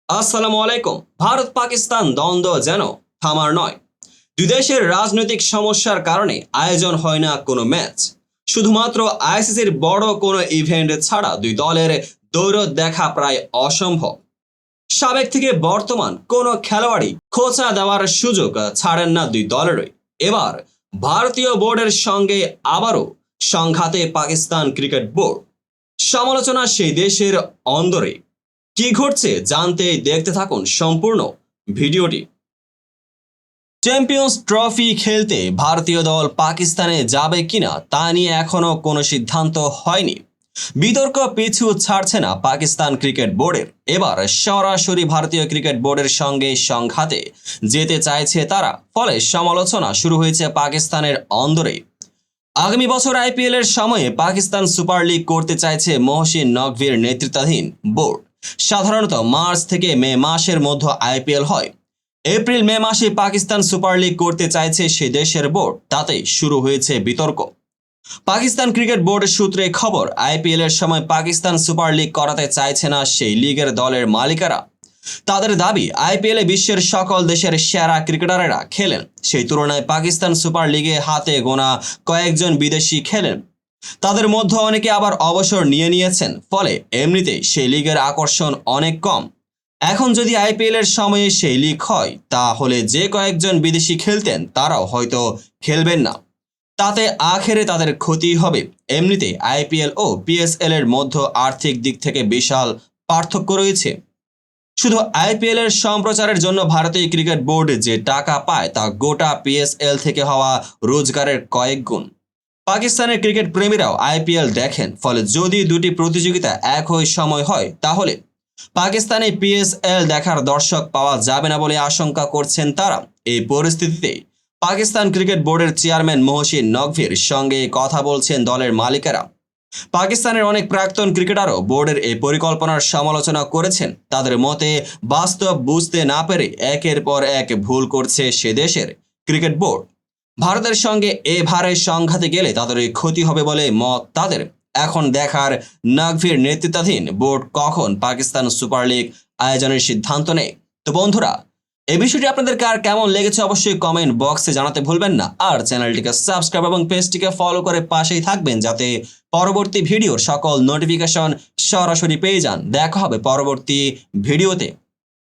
আসসালামু আলাইকুম। ভারত পাকিস্তান দ্বন্দ্ব যেন থামার নয়। দুই দেশের রাজনৈতিক সমস্যার কারণে আয়োজন হয় না কোনো ম্যাচ। শুধুমাত্র আইসিসির বড় কোনো ইভেন্ট ছাড়া দুই দলের দৌড় দেখা প্রায় অসম্ভব। সাবেক থেকে বর্তমান কোনো খেলোয়াড়ই খোঁচা দেওয়ার সুযোগ ছাড়েন না দুই দলেরই। এবার ভারতীয় বোর্ডের সঙ্গে আবারও সংঘাতে পাকিস্তান ক্রিকেট বোর্ড। সমালোচনা সেই দেশের অন্দরে। কি ঘটছে জানতে দেখতে থাকুন সম্পূর্ণ ভিডিওটি। চ্যাম্পিয়ন্স ট্রফি খেলতে ভারতীয় দল পাকিস্তানে যাবে কিনা তা নিয়ে এখনো কোনো সিদ্ধান্ত হয়নি। বিতর্ক পিছু ছাড়ছে না পাকিস্তান ক্রিকেট বোর্ডের। এবার সরাসরি ভারতীয় ক্রিকেট বোর্ডের সঙ্গে সংঘাতে যেতে চাইছে তারা, ফলে সমালোচনা শুরু হয়েছে পাকিস্তানের অন্দরে। আগামী বছর আইপিএল এর সময়ে পাকিস্তান সুপার লিগ করতে চাইছে মহসিন নকভির নেতৃত্বাধীন বোর্ড। সাধারণত মার্চ থেকে মে মাসের মধ্যে আইপিএল হয়। এপ্রিল মে মাসে পাকিস্তান সুপার লিগ করতে চাইছে সে দেশের বোর্ড, তাতেই শুরু হয়েছে বিতর্ক। পাকিস্তান ক্রিকেট বোর্ডের সূত্রে খবর, আইপিএল এর সময় পাকিস্তান সুপার লিগ করাতে চাইছে না সেই লিগের দলের মালিকারা। তাদের দাবি, আইপিএলে বিশ্বের সকল দেশের সেরা ক্রিকেটারেরা খেলেন, সেই তুলনায় পাকিস্তান সুপার লিগে হাতে গোনা কয়েকজন বিদেশি খেলেন। তাদের মধ্যে অনেকে আবার অবসর নিয়েছেন, ফলে এমনিতেই সেই লিগের আকর্ষণ অনেক কম। এখন যদি আইপিএল এর সময়ে সেই লিগ হয়, তাহলে যে কয়েকজন বিদেশি খেলতেন তারাও হয়তো খেলবেন না। তাতে আখেরে তাদের ক্ষতি হবে। এমনিতেই আইপিএল ও পিএসএল এর মধ্যে আর্থিক দিক থেকে বিশাল পার্থক্য রয়েছে। শুধু আইপিএল এর সম্প্রচারের জন্য ভারতীয় ক্রিকেট বোর্ড যে টাকা পায় তা গোটা পিএসএল থেকে হওয়া রোজগারের কয়েক গুণ। পাকিস্তানের ক্রিকেট প্রেমীরাও আইপিএল দেখেন, ফলে যদি দুটি প্রতিযোগিতা একই সময় হয় তাহলে পাকিস্তানে পিএসএল দেখার দর্শক পাওয়া যাবে না বলে আশঙ্কা করছেন তারা। এই পরিস্থিতিতে পাকিস্তান ক্রিকেট বোর্ডের চেয়ারম্যান মহসিন নকভির সঙ্গে কথা বলছেন দলের মালিকেরা। পাকিস্তানের অনেক প্রাক্তন ক্রিকেটারও বোর্ডের এই পরিকল্পনার সমালোচনা করেছেন। তাদের মতে, বাস্তব বুঝতে না পেরে একের পর এক ভুল করছে সে দেশের ক্রিকেট বোর্ড। ভারতের সঙ্গে এভারে সংঘাতে গেলে তাদের ক্ষতি হবে বলে মত তাদের। এখন দেখার নকভির নেতৃত্বাধীন বোর্ড কখন পাকিস্তান সুপার লিগ আয়োজনের সিদ্ধান্ত নেয়। তো বন্ধুরা, এই বিষয়টি আপনাদের কার কেমন লেগেছে অবশ্যই কমেন্ট বক্সে জানাতে ভুলবেন না। আর চ্যানেলটিকে সাবস্ক্রাইব এবং পেজটিকে ফলো করে পাশেই থাকবেন, যাতে পরবর্তী ভিডিওর সকল নোটিফিকেশন সরাসরি পেয়ে যান। দেখা হবে পরবর্তী ভিডিওতে।